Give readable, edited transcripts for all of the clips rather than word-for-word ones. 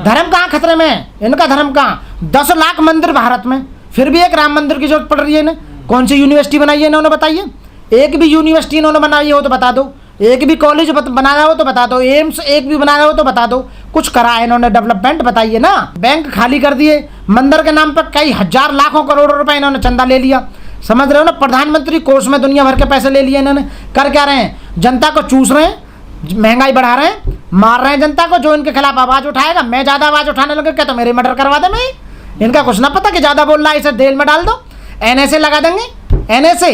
धर्म कहाँ खतरे में है? इनका धर्म कहाँ? 10 लाख मंदिर भारत में, फिर भी एक राम मंदिर की जरूरत पड़ रही है इन्हें। कौन सी यूनिवर्सिटी बनाई है इन्होंने, बताइए? एक भी यूनिवर्सिटी इन्होंने बनाई हो तो बता दो, एक भी कॉलेज बनाया हो तो बता दो, एम्स एक भी बनाया हो तो बता दो। कुछ करा है इन्होंने डेवलपमेंट, बताइए ना। बैंक खाली कर दिए, मंदिर के नाम पर कई हजार लाखों करोड़ों रुपए इन्होंने चंदा ले लिया, समझ रहे हो ना। प्रधानमंत्री कोष में दुनिया भर के पैसे ले लिए इन्होंने। कर क्या रहे हैं? जनता को चूस रहे हैं, महंगाई बढ़ा रहे हैं, मार रहे हैं जनता को। जो इनके खिलाफ आवाज उठाएगा, मैं ज्यादा आवाज उठाने लगे क्या तो मेरे मर्डर करवा दे। मैं इनका कुछ ना पता कि ज्यादा बोल रहा है, इसे जेल में डाल दो, NSA लगा देंगे। NSA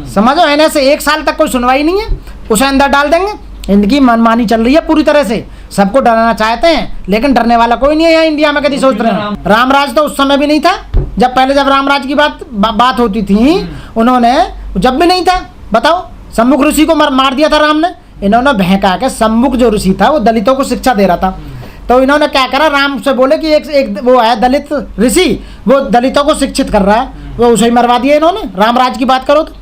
समझो, NSA 1 साल तक कोई सुनवाई नहीं है, उसे अंदर डाल देंगे। इनकी मनमानी चल रही है पूरी तरह से, सबको डराना चाहते हैं, लेकिन डरने वाला कोई नहीं है यहाँ इंडिया में। कभी सोच रहे हैं रामराज तो उस समय भी नहीं था, जब पहले जब रामराज की बात होती थी, उन्होंने जब भी नहीं था। बताओ, सम्मुख ऋषि को मार दिया था राम ने। इन्होंने बहका के, सम्मुख जो ऋषि था वो दलितों को शिक्षा दे रहा था, तो इन्होंने क्या करा, राम से बोले कि एक वो है दलित ऋषि, वो दलितों को शिक्षित कर रहा है, वो उसे ही मरवा दिया इन्होंने। रामराज की बात करो तो,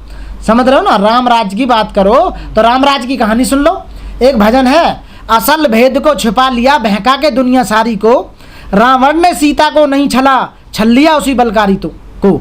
समझ रहे हो ना, रामराज की बात करो तो रामराज की कहानी सुन लो। एक भजन है, असल भेद को छिपा लिया बहका के दुनिया सारी को, रावण ने सीता को नहीं छल लिया उसी बलकारी को।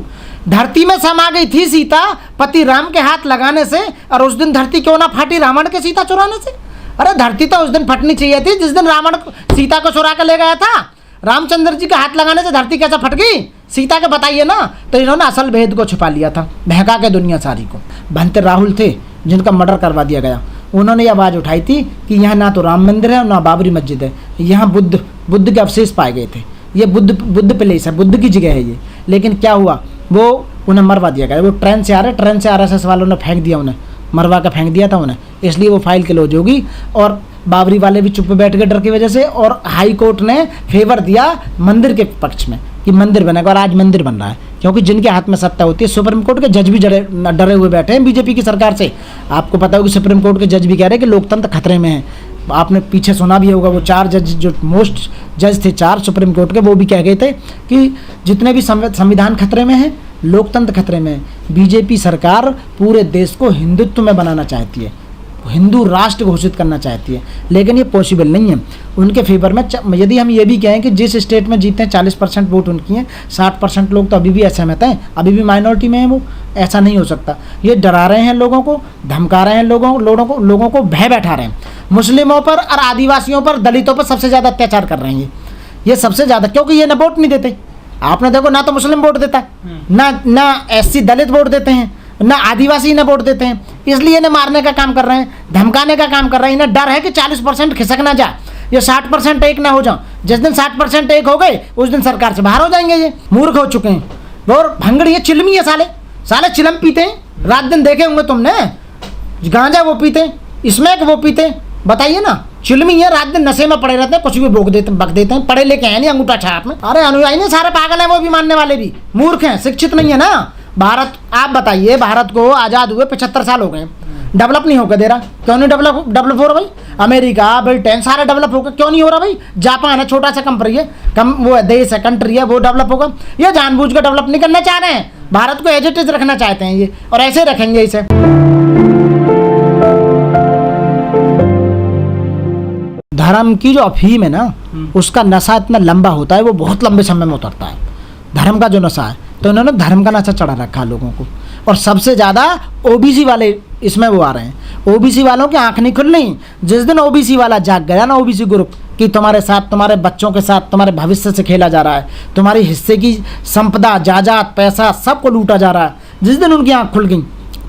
धरती में समा गई थी सीता पति राम के हाथ लगाने से, और उस दिन धरती क्यों ना फाटी रावण के सीता चुराने से। अरे धरती तो उस दिन फटनी चाहिए थी जिस दिन रावण सीता को चुरा कर ले गया था। रामचंद्र जी के हाथ लगाने से धरती कैसा फट गई सीता के, बताइए ना। तो इन्होंने असल भेद को छुपा लिया था, बहका के दुनिया सारी को। भंते राहुल थे जिनका मर्डर करवा दिया गया, उन्होंने ये आवाज़ उठाई थी कि यहाँ ना तो राम मंदिर है ना बाबरी मस्जिद है, यहाँ बुद्ध के अवशेष पाए गए थे, ये बुद्ध प्लेस है, बुद्ध की जगह है ये। लेकिन क्या हुआ, वो उन्हें मरवा दिया गया। वो ट्रेन से RSS वालों ने फेंक दिया, उन्हें मरवा के फेंक दिया था उन्हें, इसलिए वो फाइल क्लोज होगी। और बाबरी वाले भी चुप बैठ गए डर की वजह से, और हाई कोर्ट ने फेवर दिया मंदिर के पक्ष में कि मंदिर बनेगा, और आज मंदिर बन रहा है। क्योंकि जिनके हाथ में सत्ता होती है, सुप्रीम कोर्ट के जज भी डरे हुए बैठे हैं बीजेपी की सरकार से। आपको पता होगा सुप्रीम कोर्ट के जज भी कह रहे हैं कि लोकतंत्र खतरे में है। आपने पीछे सुना भी होगा, वो 4 जज जो मोस्ट जज थे 4 सुप्रीम कोर्ट के, वो भी कह गए थे कि जितने भी संविधान खतरे में है, लोकतंत्र खतरे में है। बीजेपी सरकार पूरे देश को हिंदुत्व में बनाना चाहती है, हिंदू राष्ट्र घोषित करना चाहती है, लेकिन ये पॉसिबल नहीं है उनके फेवर में। यदि हम ये भी कहें कि जिस स्टेट में जीते हैं 40% वोट उनकी हैं, 60% लोग तो अभी भी असहमत हैं, अभी भी माइनॉरिटी में हैं, वो ऐसा नहीं हो सकता। ये डरा रहे हैं लोगों को, धमका रहे हैं लोगों को भय बैठा रहे हैं। मुस्लिमों पर और आदिवासियों पर, दलितों पर सबसे ज़्यादा अत्याचार कर रहे हैं ये सबसे ज़्यादा, क्योंकि ये ना वोट नहीं देते। आपने देखो, ना तो मुस्लिम वोट देता है, ना SC दलित वोट देते हैं, ना आदिवासी इन्हें वोट देते हैं, इसलिए इन्हें मारने का काम कर रहे हैं, धमकाने का काम कर रहे हैं। इन्हें डर है कि 40% खिसक ना जा, ये 60% एक ना हो जाओ। जिस दिन 60% एक हो गए उस दिन सरकार से बाहर हो जाएंगे। ये मूर्ख हो चुके हैं और भंगड़ी है, चिलमी है, साले चिलम पीते हैं। रात दिन देखे होंगे तुमने, गांजा वो पीते, स्मैक वो पीते, बताइए ना। चिलमी है, रात दिन नशे में पड़े रहते हैं, कुछ भी बक देते हैं, पढ़े लेके हैं नहीं, अंगूठा छाप में। अरे अनुयायी नहीं, सारे पागल हैं, वो भी मानने वाले भी मूर्ख हैं, शिक्षित नहीं है ना भारत। आप बताइए, भारत को आज़ाद हुए 75 साल हो गए, डेवलप नहीं होकर दे रहा। क्यों नहीं डेवलप हो रहा भाई? अमेरिका, ब्रिटेन सारे डेवलप होकर क्यों नहीं हो रहा भाई? जापान है, छोटा सा कंट्री है, वो देश है, कंट्री है, वो डेवलप होगा। ये जानबूझ कर डेवलप नहीं करना चाह रहे हैं, भारत को एज इट इज रखना चाहते हैं ये, और ऐसे रखेंगे इसे। धर्म की जो अफीम है ना, उसका नशा इतना लंबा होता है, वो बहुत लंबे समय में उतरता है। धर्म का जो नशा है, तो इन्होंने धर्म का नशा चढ़ा रखा है लोगों को। और सबसे ज़्यादा OBC वाले इसमें वो आ रहे हैं। OBC वालों की आंख नहीं खुल रही। जिस दिन OBC वाला जाग गया ना, OBC ग्रुप, कि तुम्हारे साथ, तुम्हारे बच्चों के साथ, तुम्हारे भविष्य से खेला जा रहा है, तुम्हारी हिस्से की संपदा, जायदाद, पैसा सबको लूटा जा रहा है, जिस दिन उनकी आंख खुल गई,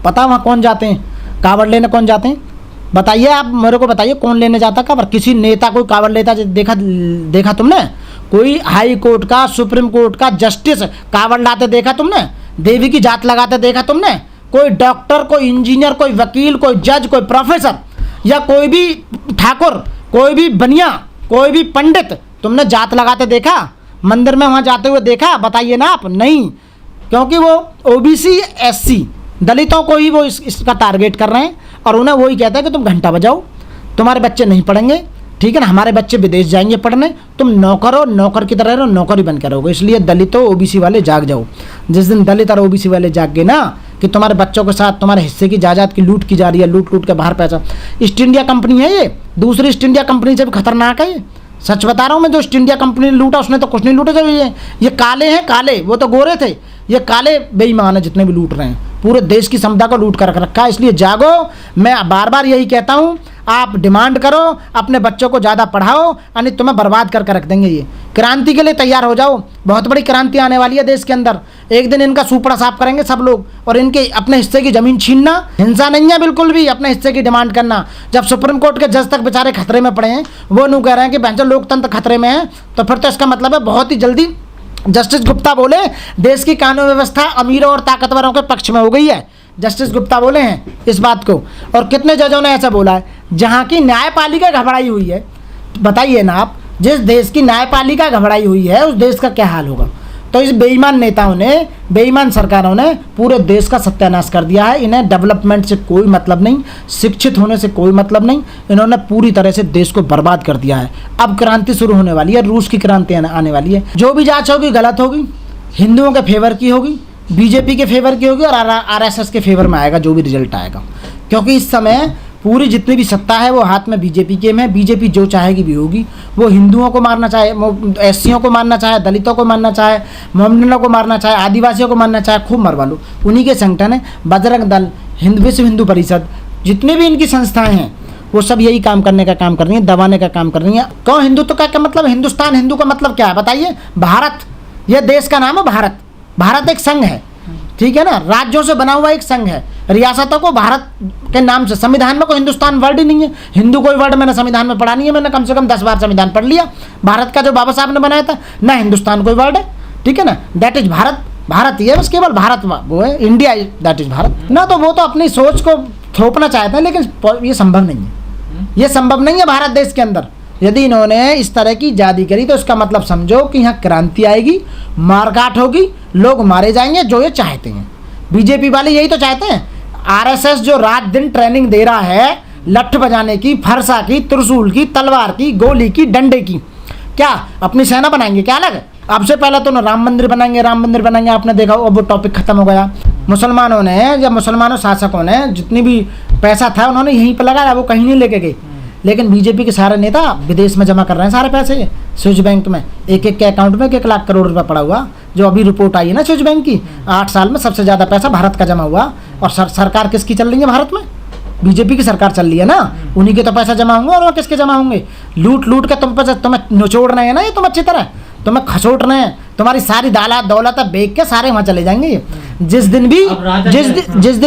पता वहाँ कौन जाते हैं? कावड़ लेने कौन जाते हैं? बताइए, आप मेरे को बताइए, कौन लेने जाता कावड़? किसी नेता कोई कावड़ लेता देखा तुमने? कोई हाई कोर्ट का, सुप्रीम कोर्ट का जस्टिस कावड़ लाते देखा तुमने? देवी की जात लगाते देखा तुमने? कोई डॉक्टर, कोई इंजीनियर, कोई वकील, कोई जज, कोई प्रोफेसर, या कोई भी ठाकुर, कोई भी बनिया, कोई भी पंडित तुमने जात लगाते देखा? मंदिर में वहाँ जाते हुए देखा? बताइए ना आप। नहीं, क्योंकि वो OBC SC दलितों को ही वो इसका टारगेट कर रहे हैं, और उन्हें वही कहता है कि तुम घंटा बजाओ, तुम्हारे बच्चे नहीं पढ़ेंगे, ठीक है ना, हमारे बच्चे विदेश जाएंगे पढ़ने, तुम नौकर हो, नौकर की तरह रहो, नौकर ही बन कर रहोगे। इसलिए दलितों, OBC वाले जाग जाओ। जिस दिन दलित और OBC वाले जाग गए ना, कि तुम्हारे बच्चों के साथ तुम्हारे हिस्से की जायदाद की लूट की जा रही है, लूट के बाहर पैसा। ईस्ट इंडिया कंपनी है ये, दूसरी ईस्ट इंडिया कंपनी से भी खतरनाक है ये। सच बता रहा हूँ मैं, जो ईस्ट इंडिया कंपनी ने लूटा उसने तो कुछ नहीं लूटा। जब ये काले हैं, काले, वो तो गोरे थे, ये काले बेईमान है जितने भी लूट रहे हैं, पूरे देश की संपदा को लूट कर रखा है। इसलिए जागो, मैं बार बार यही कहता हूँ, आप डिमांड करो, अपने बच्चों को ज़्यादा पढ़ाओ, यानी तुम्हें बर्बाद करके रख देंगे। ये क्रांति के लिए तैयार हो जाओ, बहुत बड़ी क्रांति आने वाली है देश के अंदर। एक दिन इनका सुपड़ा साफ करेंगे सब लोग, और इनके अपने हिस्से की ज़मीन छीनना हिंसा नहीं है बिल्कुल भी, अपने हिस्से की डिमांड करना। जब सुप्रीम कोर्ट के जज तक बेचारे खतरे में पड़े हैं, वो यूँ कह रहे हैं कि बहन लोकतंत्र खतरे में है, तो फिर तो इसका मतलब है बहुत ही जल्दी जस्टिस गुप्ता बोले देश की कानून व्यवस्था अमीरों और ताकतवरों के पक्ष में हो गई है। जस्टिस गुप्ता बोले हैं इस बात को, और कितने जजों ने ऐसा बोला है। जहाँ की न्यायपालिका घबराई हुई है, बताइए ना आप, जिस देश की न्यायपालिका घबराई हुई है उस देश का क्या हाल होगा। तो इस बेईमान नेताओं ने, बेईमान सरकारों ने पूरे देश का सत्यानाश कर दिया है। इन्हें डेवलपमेंट से कोई मतलब नहीं, शिक्षित होने से कोई मतलब नहीं, इन्होंने पूरी तरह से देश को बर्बाद कर दिया है। अब क्रांति शुरू होने वाली है, रूस की क्रांति आने वाली है। जो भी जांच होगी गलत होगी, हिंदुओं के फेवर की होगी, बीजेपी के फेवर की होगी, और आरएसएस के फेवर में आएगा जो भी रिजल्ट आएगा। क्योंकि इस समय पूरी जितनी भी सत्ता है वो हाथ में बीजेपी के में। बीजेपी जो चाहेगी भी होगी। वो हिंदुओं को मारना चाहे, एससीओं को मारना चाहे, दलितों को मारना चाहे, मोमडनों को मारना चाहे, आदिवासियों को मारना चाहे, खूब मरवा लो। उन्हीं के संगठन है बजरंग दल, विश्व हिंदू परिषद, जितने भी इनकी संस्थाएं हैं वो सब यही काम करने का काम कर रही हैं, दबाने का काम कर रही हैं। क्यों हिंदुत्व का क्या मतलब, हिंदुस्तान हिंदू का मतलब क्या है बताइए। भारत, यह देश का नाम है भारत। भारत एक संघ है, ठीक है ना, राज्यों से बना हुआ एक संघ है। रियासतों को भारत के नाम से, संविधान में कोई हिंदुस्तान वर्ड ही नहीं है। हिंदू कोई वर्ड मैंने संविधान में पढ़ा नहीं है, मैंने कम से कम 10 बार संविधान पढ़ लिया भारत का जो बाबा साहब ने बनाया था। ना हिंदुस्तान कोई वर्ड है, ठीक है ना, दैट इज भारत। भारत ही है बस, केवल भारत वो है, इंडिया दैट इज भारत ना। तो वो तो अपनी सोच को थोपना चाहते हैं, लेकिन ये संभव नहीं है, ये संभव नहीं है भारत देश के अंदर। यदि इन्होंने इस तरह की जादी करी तो इसका मतलब समझो कि यहाँ क्रांति आएगी, मारकाट होगी, लोग मारे जाएंगे, जो ये चाहते हैं। बीजेपी वाले यही तो चाहते हैं। आरएसएस जो रात दिन ट्रेनिंग दे रहा है लठ बजाने की, फरसा की, त्रिशूल की, तलवार की, गोली की, डंडे की, क्या अपनी सेना बनाएंगे क्या अलग? अब से पहले तो राम मंदिर बनाएंगे, राम मंदिर बनाएंगे, आपने देखा अब वो टॉपिक खत्म हो गया। मुसलमानों ने, जब मुसलमानों शासकों ने जितनी भी पैसा था उन्होंने यहीं पर लगाया, वो कहीं नहीं लेके गए। लेकिन बीजेपी के सारे नेता विदेश में जमा कर रहे हैं सारे पैसे, स्विच बैंक में, एक एक के अकाउंट में 1 लाख करोड़ रुपया पड़ा हुआ। जो अभी रिपोर्ट आई है ना स्विच बैंक की, 8 साल में सबसे ज़्यादा पैसा भारत का जमा हुआ। और सरकार किसकी चल रही है भारत में? बीजेपी की सरकार चल रही है ना, उन्हीं के तो पैसा जमा होंगे। और वो किसके जमा होंगे? लूट लूट के तुम्हें निचोड़ रहे हैं ना ये, तुम अच्छी तरह तुम्हें खसोट रहे हैं। तुम्हारी सारी दौलत बेच के सारे वहाँ चले जाएंगे ये। जिस दिन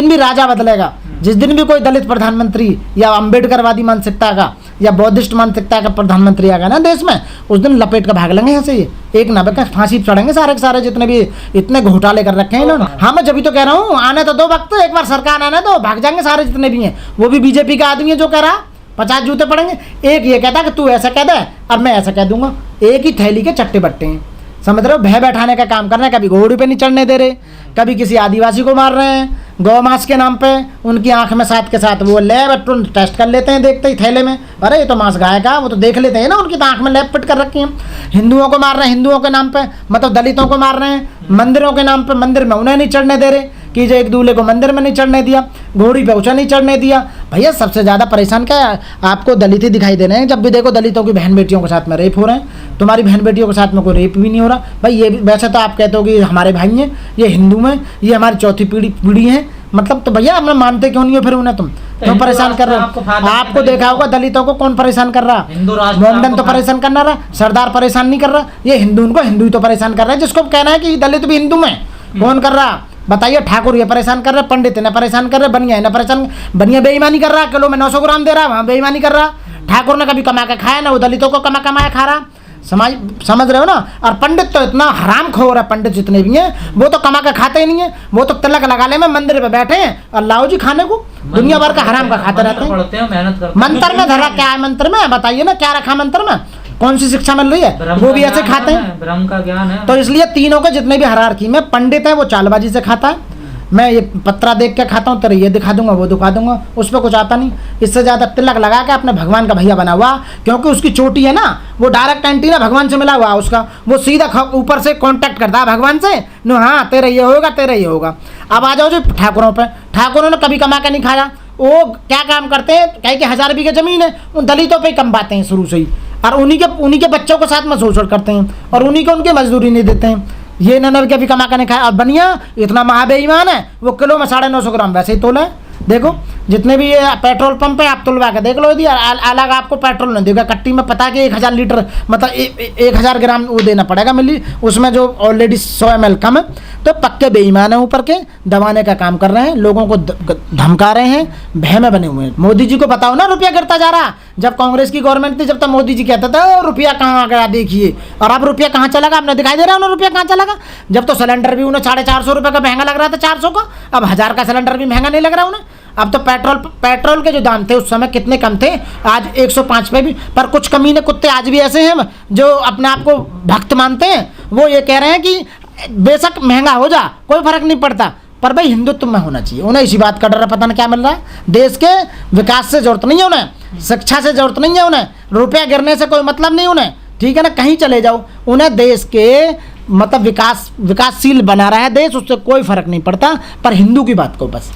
भी राजा बदलेगा, जिस दिन भी कोई दलित प्रधानमंत्री या अम्बेडकरवादी मानसिकता का या बौद्धिस्ट मानसिकता का प्रधानमंत्री आएगा ना देश में, उस दिन लपेट कर भाग लेंगे यहाँ से। ये एक ना बका फांसी चढ़ेंगे सारे के सारे जितने भी इतने घोटाले कर रखे हैं इन्होंने। हाँ मैं जब तो कह रहा हूँ, आने तो दो वक्त, एक बार सरकार आने दो, भाग जाएंगे सारे जितने भी हैं। वो भी बीजेपी का आदमी है जो कह रहा 50 जूते पड़ेंगे। एक ये कहता कि तू ऐसा कह दे और मैं ऐसा कह दूंगा। एक ही थैली के चट्टे बट्टे हैं, समझ रहे हो? भय बैठाने का काम कर रहे हैं। कभी घोड़ी पे नहीं चढ़ने दे रहे, कभी किसी आदिवासी को मार रहे हैं गौ मांस के नाम पे। उनकी आंख में साथ के साथ वो लैब टेस्ट कर लेते हैं, देखते ही थैले में, अरे ये तो मांस गाय का, वो तो देख लेते हैं ना, उनकी तो आंख में लैब फिट कर रखी है। हिंदुओं को मार रहे हैं हिंदुओं के नाम पे, मतलब दलितों को मार रहे हैं मंदिरों के नाम पे। मंदिर में उन्हें नहीं चढ़ने दे रहे कि जो एक दूल्हे को मंदिर में नहीं चढ़ने दिया, घोड़ी पे ऊँचा नहीं चढ़ने दिया। भैया सबसे ज़्यादा परेशान क्या है? आपको दलित ही दिखाई दे रहे हैं। जब भी देखो दलितों की बहन बेटियों के साथ में रेप हो रहे हैं। तुम्हारी बहन बेटियों के साथ में कोई रेप भी नहीं हो रहा भाई। ये वैसे तो आप कहते हो कि हमारे भाई हैं, ये हिंदू हैं, ये हमारी चौथी पीढ़ी है, मतलब तो भैया अपना मानते क्यों नहीं हो फिर उन्हें? तुम क्यों परेशान कर रहे हो? आपको देखा होगा दलितों को कौन परेशान कर रहा? मोमडन तो परेशान करना रहा, सरदार परेशान नहीं कर रहा। ये हिंदू उनको हिंदू ही तो परेशान कर रहा है, जिसको कहना है कि दलित भी हिंदू में। कौन कर रहा बताइए? ठाकुर ये परेशान कर रहे, पंडित ने परेशान कर रहे, बनिया ने परेशान, बनिया बेईमानी कर रहा, किलो में 900 ग्राम दे रहा, वहाँ बेईमानी कर रहा। ठाकुर ने कभी कमा के खाया ना, वो दलितों को कमाया खा रहा। समझ रहे हो ना? और पंडित तो इतना हराम खोर है, पंडित जितने भी हैं वो तो कमा के खाते ही नहीं है। वो तो तिलक लगा ले में मंदिर पे बैठे हैं और लाओ जी खाने को, दुनिया भर का हराम का खाते रहते हैं। मंत्र में धरा क्या है? मंत्र में बताइए ना, क्या रखा मंत्र में? कौन सी शिक्षा मिल रही है? वो भी ऐसे खाते हैं, ब्रह्म का ज्ञान है। तो इसलिए तीनों के जितने भी हायरार्की में पंडित है वो चालबाजी से खाता है। मैं ये पत्रा देख के खाता हूँ, तेरे ये दिखा दूंगा, वो दिखा दूंगा, उस पर कुछ आता नहीं। इससे ज़्यादा तिलक लगा के अपने भगवान का भैया बना हुआ, क्योंकि उसकी चोटी है ना, वो डायरेक्ट एंटीना भगवान से मिला हुआ उसका, वो सीधा ऊपर से कांटेक्ट करता है भगवान से। नो हाँ तेरा ये होगा, तेरा ये होगा। अब आ जाओ जो ठाकुरों पे, ठाकुरों ने कभी कमा के नहीं खाया। वो क्या काम करते हैं? कहीं कि 1000 बीघे जमीन है, उन दलितों पे ही कमवाते हैं शुरू से ही। और उन्हीं के बच्चों के साथ में शोषण करते हैं और उन्हीं को उनकी मजदूरी नहीं देते हैं। ये इन्होंने कभी कमा कर नहीं खाया। और बनिया इतना महाबेईमान है, वो किलो में 950 ग्राम वैसे ही तोला है। देखो जितने भी ये पेट्रोल पंप है आप तुलवा के देख लो, यदि अलग आपको पेट्रोल नहीं देगा कट्टी में, पता है कि 1000 लीटर मतलब 1000 ग्राम वो देना पड़ेगा मिली, उसमें जो ऑलरेडी 100 ml कम है। तो पक्के बेईमान है, ऊपर के दबाने का काम कर रहे हैं, लोगों को धमका रहे हैं, भय में बने हुए हैं। मोदी जी को बताओ ना रुपया गिरता जा रहा। जब कांग्रेस की गवर्नमेंट थी जब तक मोदी जी कहता था रुपया कहाँ आ गया देखिए, और अब रुपया कहाँ चला गया आपने दिखाई दे रहा है उन्हें रुपया कहाँ चला गया। जब तो सिलेंडर भी उन्हें 450 रुपये का महंगा लग रहा था, 400 का, अब 1000 का सिलेंडर भी महंगा नहीं लग रहा उन्हें। अब तो पेट्रोल के जो दाम थे उस समय कितने कम थे, आज 105 पे भी। पर कुछ कमीने कुत्ते आज भी ऐसे हैं जो अपने आप को भक्त मानते हैं, वो ये कह रहे हैं कि बेशक महंगा हो जा कोई फर्क नहीं पड़ता, पर भाई हिंदुत्व में होना चाहिए। उन्हें इसी बात का डर है, पता नहीं क्या मिल रहा है। देश के विकास से जरूरत नहीं है उन्हें, शिक्षा से जरूरत नहीं है उन्हें, रुपया गिरने से कोई मतलब नहीं उन्हें, ठीक है ना, कहीं चले जाओ, उन्हें देश के मतलब विकासशील बना रहा है देश, उससे कोई फर्क नहीं पड़ता। पर हिंदू की बात को बस